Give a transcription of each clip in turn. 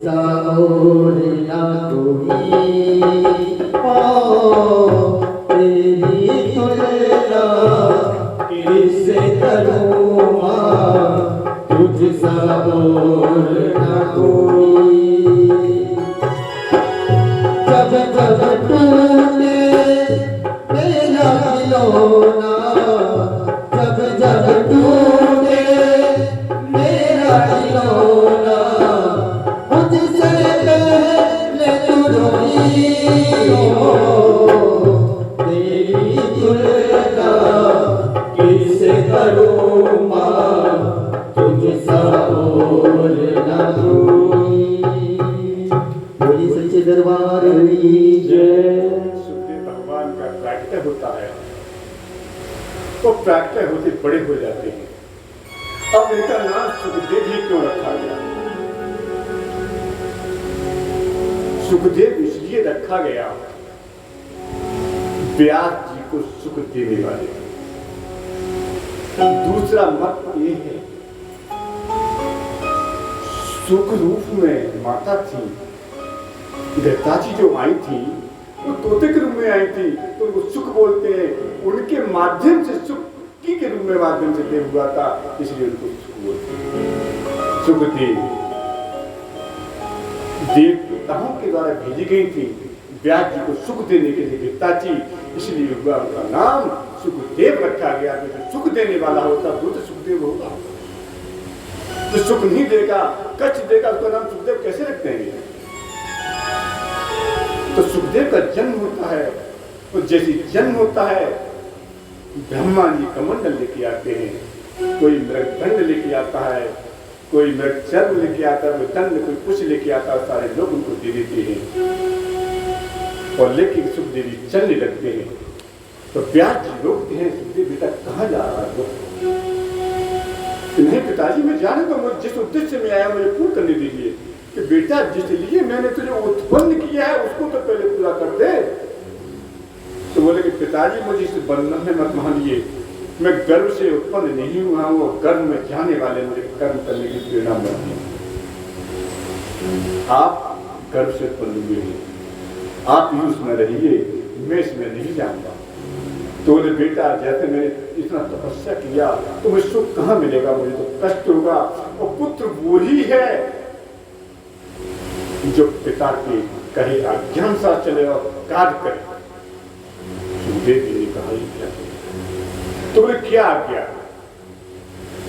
और ना कोई पाओ तेरी तुलना किससे करूँ तुझसा और ना कोई। जब जब टूटे मेरा खिलौना, जब जब टूटे मेरा खिलौना, मुझसे पहले तू रोई हो तेरी तुलना किससे करूँ माँ तुझसा और ना कोई। बोली सच्चे दरबार की जय। सुखदेव भगवान का प्राकट्य होता है, वो प्राकट्य होते बड़े हो जाते हैं। अब इनका नाम सुखदेव ही क्यों रखा गया? सुखदेव इसलिए रखा गया, व्यास जी को सुख देने वाले। दूसरा मत ये है, सुख रूप में माता थी दत्ताजी जो आई थी, वो तोते के रूप में आई थी, तो उनको सुख बोलते हैं। उनके माध्यम से सुख के रूप में माध्यम से देव हुआ था, इसलिए उनको सुख बोलते हैं। सुख देवताओं के द्वारा भेजी गई थी व्यास जी को सुख देने के लिए दत्ताजी, इसलिए हुआ उनका नाम सुखदेव रखा गया। जो सुख देने वाला होता वो तो सुखदेव होगा। जो सुख नहीं देगा, कष्ट देगा, उसका नाम सुखदेव कैसे रखते हैं? तो सुखदेव का जन्म होता है, तो जैसे जन्म होता है ब्रह्मा जी कमंडल लेके आते हैं, कोई मृगदंड लेके आता है, कोई मृग चर्म लेके आता है, कोई दंड, कोई कुछ लेके आता है, सारे लोग उनको दे देते हैं और लेके सुखदेव जी चलने लगते हैं। तो व्यास जी रोकते हैं, सुखदेव बेटा कहाँ जा रहा है? नहीं पिताजी मैं जाने तो मुझे जिस उद्देश्य में आया मुझे पूर्ण करने दीजिए। कि बेटा जिसलिए मैंने तुझे उत्पन्न किया है उसको तो पहले पूरा कर दे। तो बोले कि पिताजी मुझे इस बंधन में मत मानिए, मैं गर्भ से उत्पन्न नहीं हुआ हूँ, वो गर्भ में जाने वाले मुझे कर्म करने की प्रेरणा मिलती है। आप गर्भ से उत्पन्न हुए हैं, आप ही उसमें रहिए, मैं इसमें नहीं जाऊंगा। तो बोले बेटा जैसे मैंने इतना तपस्या किया तो मुझे सुख कहाँ मिलेगा, मुझे तो कष्ट होगा। और पुत्र वो ही है जो पिता के कहे अज्ञान सा चले और कार्य करे। सुखदेव जी ने कहा क्या? तो बोले क्या आज्ञा?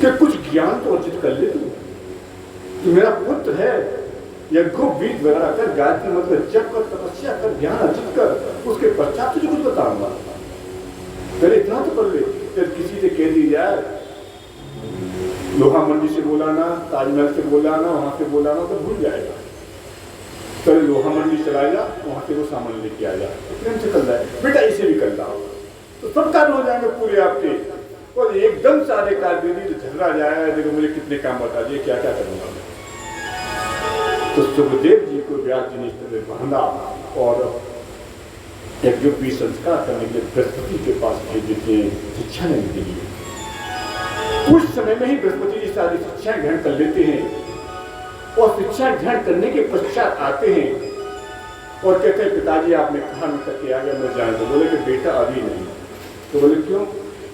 कि कुछ ज्ञान तो अर्जित कर ले तू मेरा पुत्र है, यज्ञों बीज वगैरह कर, गायत्री मंत्र जप कर, तपस्या कर, ज्ञान अर्जित कर, उसके पश्चात तुझे कुछ बताऊंगा। पहले इतना तो कर ले। फिर किसी से कह दी जाए लोहा मंडी से बोलाना, ताजमहल से बोलाना, वहां से बोलाना, तो भूल जाएगा। पहले लोहा मंडी चला जा, वहां से वो सामान लेके आ जा, प्रेम से कर रहा है बेटा, इसे भी कर रहा तो सब कार्य हो जाएंगे पूरे आपके। और एकदम सारे कार्य दे दी तो झगड़ा जाएगा, देखो मुझे कितने काम बता दिए, क्या क्या करूंगा मैं। तो सुखदेव जी को व्यास जी ने इस तरह बांधा और यज्ञोपवीत संस्कार करने के लिए बृहस्पति के पास भेज देते हैं शिक्षा लेने के लिए। कुछ समय में ही बृहस्पति जी सारी शिक्षाएं ग्रहण कर लेते हैं और शिक्षा ग्रहण करने के पश्चात आते हैं और कहते हैं पिताजी आपने कहा मैं करके आ गया, मैं जाए। तो बोले कि बेटा अभी नहीं। तो बोले क्यों?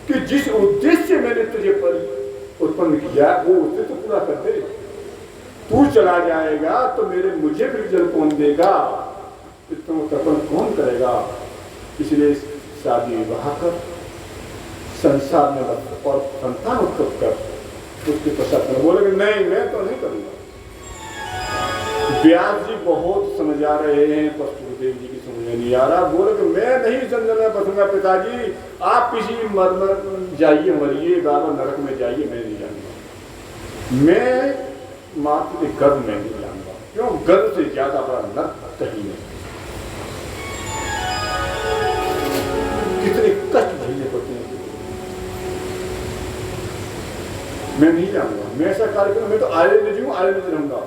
कि जिस उद्देश्य से मैंने तुझे उत्पन्न किया वो उद्देश्य तो पूरा कर दे। तू चला जाएगा तो मुझे फिर जल कौन देगा, इतना तर्पण कौन करेगा? इसलिए शादी विवाह कर, संसार में और संतान उत्पन्न कर, उसके पश्चात बोले कि नहीं मैं तो नहीं करूंगा। व्यास जी बहुत समझा रहे हैं पर सुखदेव जी की समझ में नहीं आ रहा। बोले कि मैं नहीं जंगल में बसूंगा पिताजी, आप किसी मर जाइए, मरिए, बाबा नरक में जाइए, मैं नहीं जाऊंगा। मैं माता के गर्भ में नहीं जाऊंगा। क्यों? गर्भ से ज्यादा बड़ा नरक कहीं नहीं। कितने कष्ट झेलने पड़ते हैं। मैं नहीं जाऊंगा, मैं ऐसा कार्य करूँ, मैं तो आर्य में जीऊँ, आर्य में रहूंगा,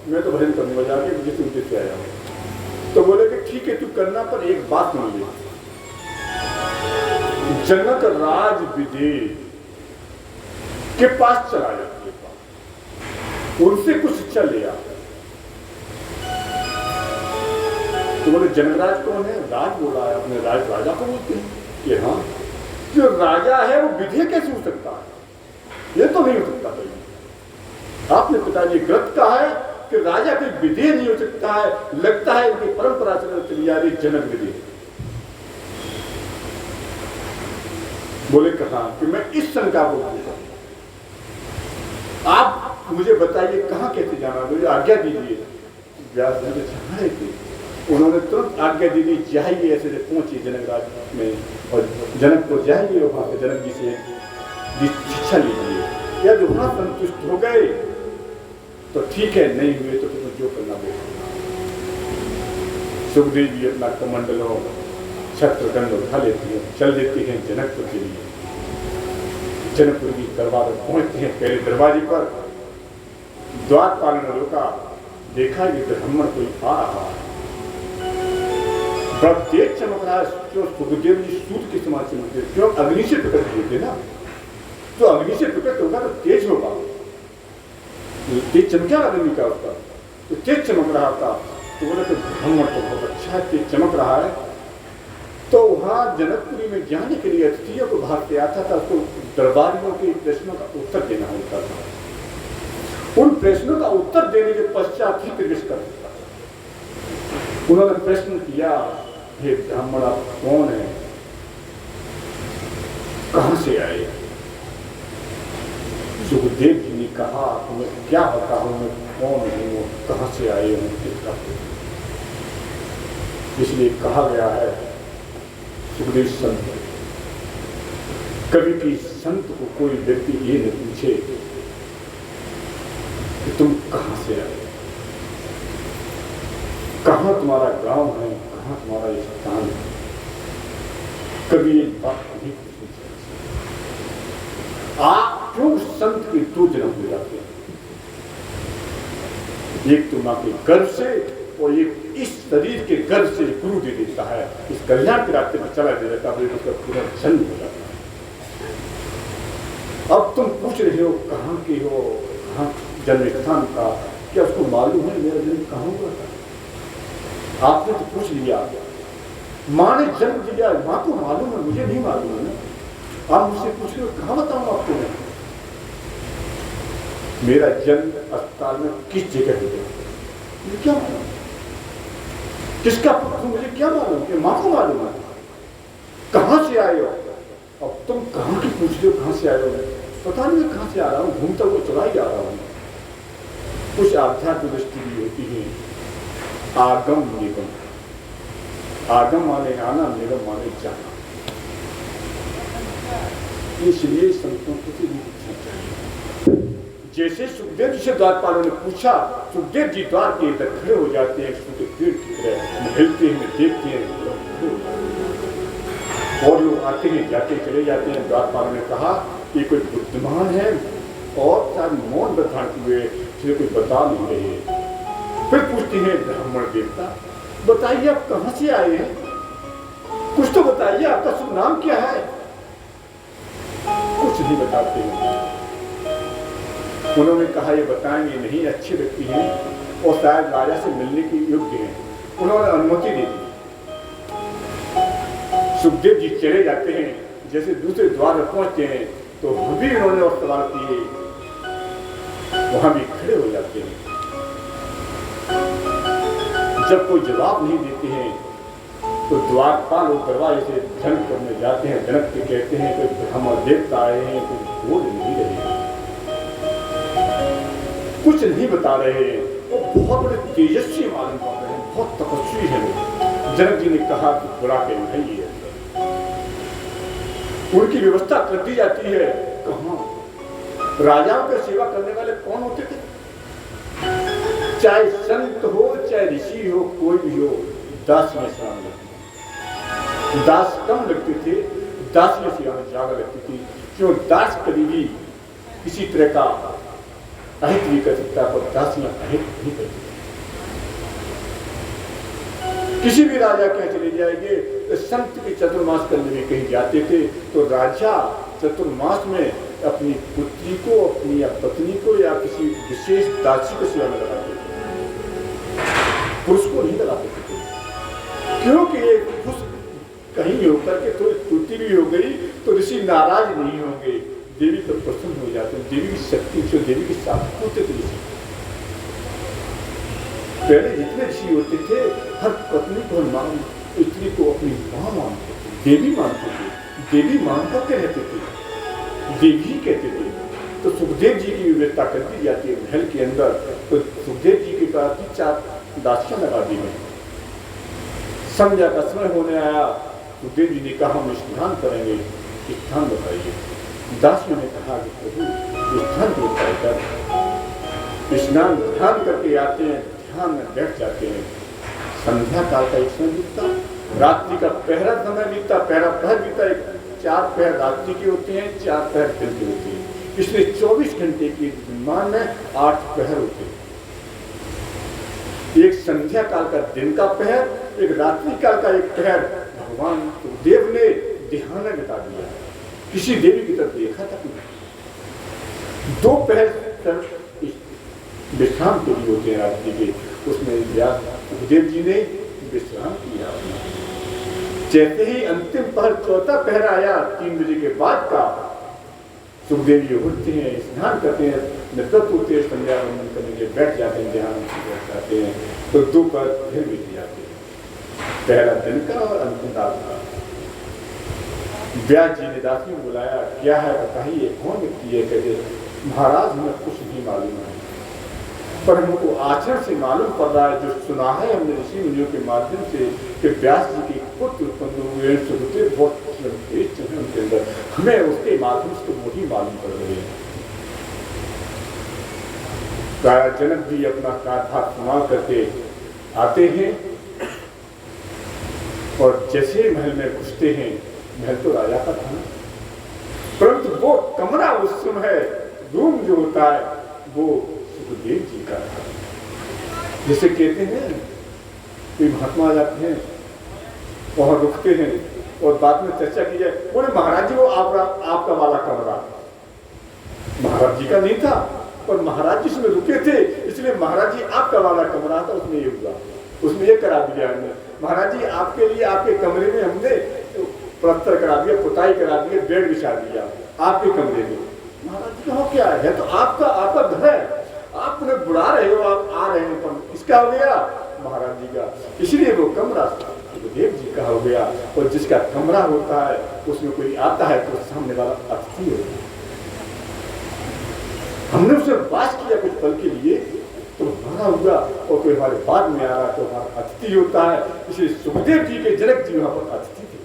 मैं तो भजन करूंगा जाके जिस उद्देश्य से आया हूं। तो बोले कि ठीक है तू करना, पर एक बात मान ले, जनक राज विदेह के पास चला जा, उनसे कुछ शिक्षा लिया। तो बोले जनकराज कौन है? राज बोला है, अपने राज राजा को बोलते हैं कि हाँ, जो राजा है वो विधेय कैसे हो सकता है? ये तो नहीं हो सकता भाई। आपने पिताजी ग्रंथ कहा है कि राजा कोई विधेय नहीं हो सकता है, लगता है इनकी परंपरा चली आ रही जनक विधि। बोले कहा कि मैं इस शंका को पूछूं, आप मुझे बताइए कहां कैसे जाना, मुझे आज्ञा दीजिए। व्यास जी चाह रहे थे, उन्होंने तुरंत आज्ञा दी दी, जाइए ऐसे पहुंचिए जनकराज में और जनकपुर जाइए, वहां से जनक जी से शिक्षा लीजिए, या जो वहां संतुष्ट हो गए तो ठीक है, नहीं हुए तो फिर जो करना बेहतर। सुखदेव जी अपना कमंडल हो छत्र गंध उठा लेती हैं, चल देती हैं जनकपुर के लिए। जनकपुर की दरबार पहुंचते हैं, पहले दरवाजे पर द्वारपाल ने रोका, देखा कि ब्राह्मण कोई आ रहा है, बड़ा तेज चमक रहा है। जो सुखदेव जी सूत के समान चमकते, क्यों अग्नि से प्रकट हुए थे ना, तो अग्नि से प्रकट होगा तो तेज होगा, तेज चमका अग्नि का उसका, तो तेज चमक रहा था। तो बोले तो ब्राह्मण तो बहुत अच्छा है, तेज चमक रहा है। तो वहां जनकपुरी में जाने के लिए अतिथियों को बाहर से आता था, उसको दरबारियों के प्रश्नों का उत्तर देना होता था। उन प्रश्नों का उत्तर देने के पश्चात ही प्रवेश कर सकता था। उन्होंने प्रश्न किया, हे ब्राह्मण आप कौन है, कहां से आए? सुखदेव जी ने कहा, मैं क्या बताऊं, मैं कौन हूं, कहां से आए हूं, किसका? इसलिए कहा गया है सुखदेव संत, कभी भी संत को कोई व्यक्ति ये न पूछे कि तुम कहां से आए, कहां तुम्हारा गांव है, कहां तुम्हारा स्थान है, कभी ये बात नहीं पूछनी चाहिए। आप क्यों संत के दो जन्म हो जाते हैं, एक तो मां के गर्भ से और एक इस शरीर के गर्भ से गुरु दे देता है, इस कल्याण के रास्ते पर चला दे देता है, उसका पूरा जन्म हो जाता है। अब तुम पूछ रहे हो कहां के हो, कहां जन्म स्थान का, क्या उसको मालूम है मेरा जन्म कहां हुआ था? आपने तो पूछ लिया, मां ने जन्म दिया, मां को मालूम है, मुझे नहीं मालूम है ना। आप मुझसे पूछ रहे हो कहां बताऊं आपको मैं, मेरा जन्म अस्पताल में किस जगह हो गया, मुझे क्या मालूम, किसका पुत्र मुझे क्या मालूम, कि मां को मालूम है। कहां से आए हो, अब तुम कहां की पूछ रहे हो, कहां से आए हो? पता नहीं मैं कहां से आ रहा हूं, घूमता हुआ चला ही जा रहा हूं। कुछ आध्यात्मिक दृष्टि भी होती है, आगम निगम, आगम माने आना, निगम माने जाना। इसलिए संतों को पूछना चाहिए। जैसे सुखदेव जी से द्वारपालों ने पूछा, सुखदेव जी द्वार के इधर खड़े हो जाते हैं, पेड़ की तरह हिलते हैं, देखते हैं, और लोग आते हैं जाते चले जाते हैं। द्वारपालों ने कहा कि कोई बुद्धिमान है और शायद मौन धारण हुए, इसलिए कोई बता नहीं रहे। फिर पूछते हैं ब्राह्मण देवता, बताइए आप कहां से आए हैं, कुछ तो बताइए, आपका शुभ नाम क्या है? कुछ नहीं बताते हैं। उन्होंने कहा ये बताएंगे नहीं, अच्छे व्यक्ति हैं और शायद राजा से मिलने के योग्य हैं। उन्होंने अनुमति दे दी। सुखदेव जी चले जाते हैं, जैसे दूसरे द्वार पर पहुंचते हैं तो हम भी उन्होंने और सवाल किए, वहां भी खड़े हो जाते हैं। जब कोई जवाब नहीं देते हैं तो द्वारपाल और दरवाजे से जनकपुर में जाते हैं। जनक के कहते हैं कोई ब्राह्मण देवता आए हैं, कोई बोल नहीं रहे, कुछ नहीं बता रहे, वो बहुत बड़े तेजस्वी मालूम पड़ रहे हैं, बहुत तपस्वी है वो। जनक जी ने कहा कि बुरा के नहीं है, उनकी व्यवस्था कर दी जाती है। कहां राजाओं की सेवा करने वाले कौन होते थे? चाहे संत हो चाहे ऋषि हो, कोई भी हो, दास में शामिल लगते। दास कम लगते थे, दास में सेवा ज्यादा लगती थी। क्यों? दास कभी भी किसी तरह का अहित भी कर सकता है, पर दास में अहित नहीं कर सकता। किसी भी राजा के चले जाएंगे, तो संत के चतुर्मास करने में कहीं जाते थे तो राजा चतुर्मास में अपनी पुत्री को, अपनी या पत्नी को या किसी विशेष दासी को सेवा में लगाते थे, पुरुष को नहीं लगाते थे। क्योंकि ये खुश कहीं होकर के थोड़ी त्रुटि भी हो गई तो ऋषि नाराज नहीं होंगे, देवी तो प्रसन्न हो जाते हैं। देवी की शक्ति से, देवी के साथ होते थे ऋषि। पहले जितने ऋषि होते थे हर पत्नी को स्त्री को अपनी मां मानते थे, देवी मानते थे, देवी मानकर के रहते थे, देवी ही कहते थे। तो सुखदेव जी की व्यवस्था कर दी जाती है महल के अंदर। तो सुखदेव जी के कहा कि 4 दासियां लगा दी गई। संध्या का समय होने आया, सुखदेव जी ने कहा हम स्नान करेंगे, स्थान बताइए। दासियों ने कहा कि प्रभु स्थान को बताया कर। स्नान ध्यान करके आते हैं, ध्यान में बैठ जाते हैं। संध्या काल का एक समय बीतता, रात्रि का पहरा समय बीतता, पहरा पहर बीता। 4 पहर रात्रि के होते हैं, 4 पहर दिन के होते हैं, इसलिए 24 घंटे की विमान में 8 पहर होते हैं। एक संध्या काल का दिन का पहर, एक रात्रि काल का एक पहर भगवान देव ने ध्यान में बिता दिया। किसी देवी की तरफ देखा तक नहीं। 2 पहर विश्राम के लिए होते हैं रात्रि के, उसमें सुखदेव जी ने विश्राम किया। जैसे ही अंतिम पहर 4था पहर आया 3 बजे के बाद का, सुखदेव जी उठते हैं, स्नान करते हैं, निवृत्त होते हैं, संध्या वंदन करने के बैठ जाते हैं, ध्यान बैठ जाते हैं। तो 2 पहर फिर बीत जाते हैं, पहला दिन का और अंतिम रात का। व्यास जी ने दासी को बुलाया, क्या है बताइए, कौन व्यक्ति है? कहते महाराज हमें कुछ नहीं मालूम है, पर हमको आचरण से मालूम पड़ रहा है, जो सुना है हमने ऋषि मुनियों के माध्यम से कि व्यास जी के पुत्र उत्पन्न हुए, सुखदेव बहुत श्रेष्ठ हैं उनके अंदर, हमें उसके माध्यम से वही मालूम पड़ रहे हैं। जनक जी अपना कार्यभार संभाल करके आते हैं और जैसे महल में घुसते हैं, महल तो राजा का था, परंतु वो कमरा उस समय रूम जो होता है वो सुखदेव जी का था। जैसे कहते हैं कोई महात्मा जाते हैं वहां रुकते हैं और बाद में चर्चा की जाए, बोले महाराज जी वो आपका वाला कमरा महाराज जी का नहीं था, पर महाराज जी उसमें रुके थे, इसलिए महाराज जी आपका वाला कमरा था, उसमें ये हुआ, उसमें ये करा दिया हमने। महाराज जी आपके लिए आपके कमरे में हमने प्लस्तर करा दिया, पुताई करा दिया, बेड बिछा दिया आपके कमरे में। महाराज जी कहो क्या है, तो आपका घर है, आप उन्हें बुला रहे हो, आप आ रहे हैं, पर इसका हो गया महाराज जी का, इसलिए वो कमरा सुखदेव जी का हो गया। और जिसका कमरा होता है उसमें कोई आता है तो सामने वाला अतिथि होता है। हमने उसे वास किया कुछ पल के लिए तो हमारा हुआ, और कोई हमारे बाद में आ रहा तो हमारा अतिथि होता है। इसलिए सुखदेव जी के जनक जी वहां पर अतिथि थे।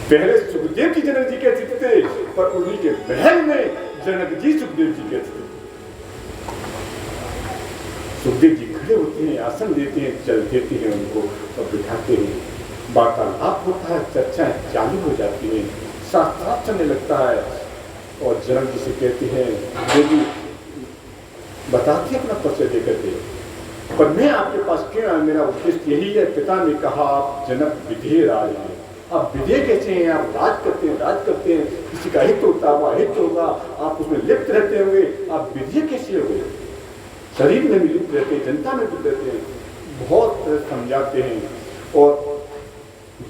पहले सुखदेव जी जनक जी के अतिथि थे, पर उन्हीं के महल में जनक जी सुखदेव जी के अतिथि। सुखदेव जी खड़े होते हैं, आसन देते हैं, चल देते हैं उनको और बिठाते हैं, वार्तालाप होता है, चर्चाएं चालू हो जाती हैं, साथ साथ चलने लगता है। और जनक जी से कहते हैं, देवी बताती है अपना परिचय देकर के, पर मैं आपके पास क्यों आया, मेरा उद्देश्य यही है, पिता ने कहा आप जनक विधेय राज हैं, आप विधेय कैसे हैं, आप राज करते हैं, किसी का हित होता है हित होगा, आप उसमें लिप्त रहते होंगे, आप विधेय कैसे हो गए, शरीर में भी लिप्त रहते हैं, जनता में भी रहते हैं, बहुत समझाते हैं और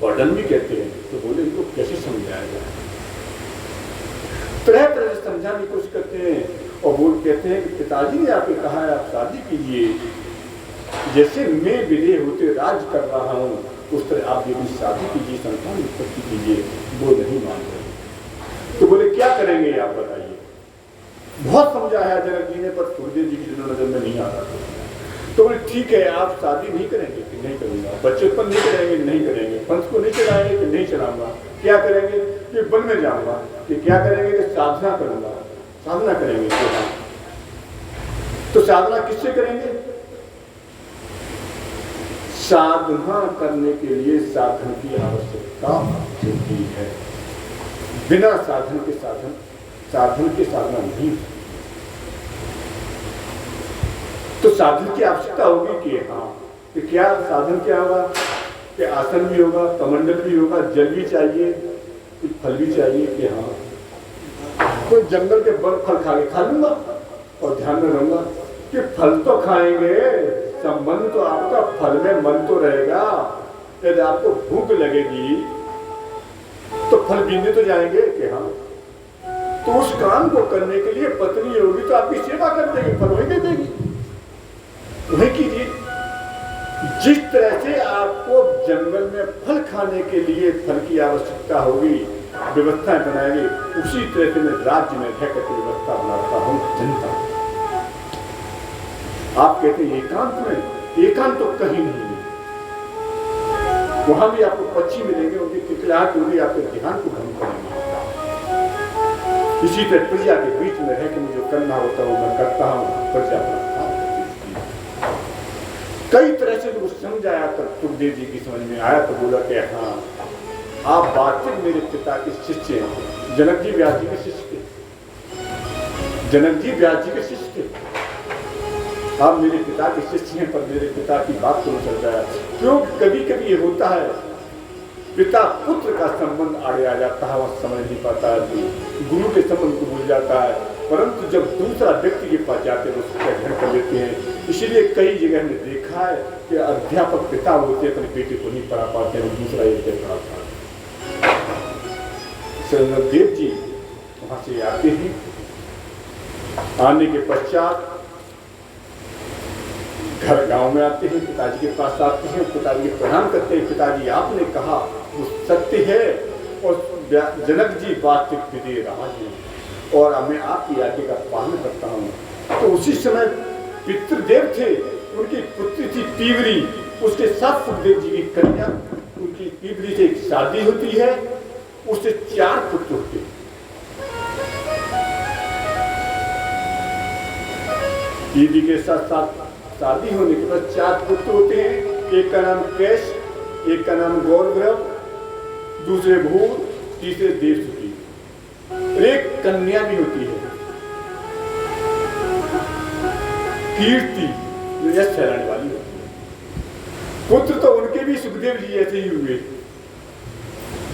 वर्णन भी कहते हैं। तो बोले इनको कैसे समझाया जाए, तरह तरह से समझाने की कोशिश करते हैं। और वो कहते हैं कि पिताजी ने आपको कहा है आप शादी कीजिए, जैसे मैं विधेय होते राज कर रहा हूँ उस तरह आप भी अपनी शादी कीजिए, संतान उत्पत्ति कीजिए। वो नहीं मान रहे। तो बोले क्या करेंगे आप बताइए। बहुत समझाया जनक जी ने, पर सुखदेव जी की नजर में नहीं आ रहा। तो बोले ठीक है, आप शादी नहीं करेंगे कि नहीं करूंगा, बच्चे उत्पन्न नहीं करेंगे नहीं करेंगे, पंथ को नहीं चलाएंगे कि नहीं चलाऊंगा, क्या करेंगे कि वन में जाऊंगा, कि क्या करेंगे कि साधना करूंगा, साधना करेंगे। तो साधना किससे करेंगे, साधना करने के लिए साधन की आवश्यकता होती है, बिना साधन के साधना नहीं। तो साधन की आवश्यकता होगी कि हाँ, कि क्या साधन क्या होगा, कि आसन भी होगा, कमंडल भी होगा, जल भी चाहिए, कुछ फल भी चाहिए। कि हाँ, कोई जंगल के फल खा लूंगा और ध्यान में रहूंगा कि फल तो खाएंगे, संबंध तो आपका फल में मन तो रहेगा। यदि आपको भूख लगेगी तो फल बीनने तो जाएंगे कि हाँ, तो उस काम को करने के लिए पत्नी होगी तो आपकी सेवा कर देगी, फल वही दे देगी। वही कीजिए। जिस तरह से आपको जंगल में फल खाने के लिए फल की आवश्यकता होगी, व्यवस्थाएं बनाएंगे, उसी तरह से मैं राज्य में रहकर व्यवस्था बनाता हूं जनता। आप कहते हैं एकांत में, एकांत तो कहीं नहीं है। वहां भी आपको पक्षी मिलेंगे, उनकी किलकिलाहट होगी, आपके ध्यान को भंग करेंगे। इसी तरह प्रजा के बीच में रह के मुझे जो करना होता है वो मैं करता हूं। प्रजा अपना काम करती है। कई तरह से लोग समझाया, तब सुखदेव जी की समझ में आया तो बोला कि हाँ, आप वास्तविक मेरे पिता के शिष्य हैं। जनक जी व्यास जी के शिष्य थे। जनक जी व्यास जी के शिष्य थे। आप मेरे पिता के शिष्य हैं, पर मेरे पिता की बात को नहीं चल रहा है। क्योंकि कभी कभी ये होता है, पिता पुत्र का संबंध आड़े आ जाता है, वह समझ नहीं पाता है, गुरु के संबंध को भूल जाता है। परंतु जब दूसरा व्यक्ति के पास जाते हैं तो उसका ग्रहण कर लेते हैं। इसीलिए कई जगह हमने देखा है कि अध्यापक पिता होते हैं, अपने बेटे को नहीं पढ़ा पाते हैं, दूसरा एक पढ़ाता है। देव जी वहां से आते हैं। आने के पश्चात घर गांव में आते हैं, पिताजी के पास आते हैं, पिताजी के प्रणाम करते हैं। पिताजी आपने कहा वो सत्य है, और जनक जी वास्तविक विधि राज हैं और मैं आपकी आज्ञा का पालन करता हूँ। तो उसी समय पितृदेव थे, उनकी पुत्री थी पीवरी, उसके साथ सुखदेव जी की कन्या, उनकी पीवरी से एक शादी होती है, उससे 4 पुत्र होते हैं। पीवरी के साथ साथ शादी होने के बाद 4 पुत्र होते हैं। एक का नाम कैश, एक का नाम गौरव, दूसरे भूर, तीसरे देवसुती, एक कन्या भी होती है कीर्ति, जो यश फैलाने वाली होती है। पुत्र तो उनके भी सुखदेव जी ऐसे ही हुए।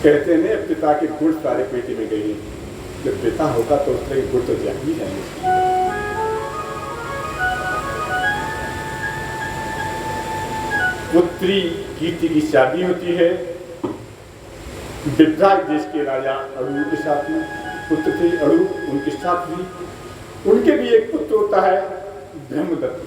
कहते हैं पिता के गुण सारे पेटे में गए। जब पिता होगा तो उसके गुण तो जा ही जाएंगे। पुत्री कीर्ति की शादी होती है। विद्राज देश के राजा अड़ू के साथ में पुत्र थे, अड़ू उनके साथ भी। उनके भी एक पुत्र होता है ब्रह्मदत्त।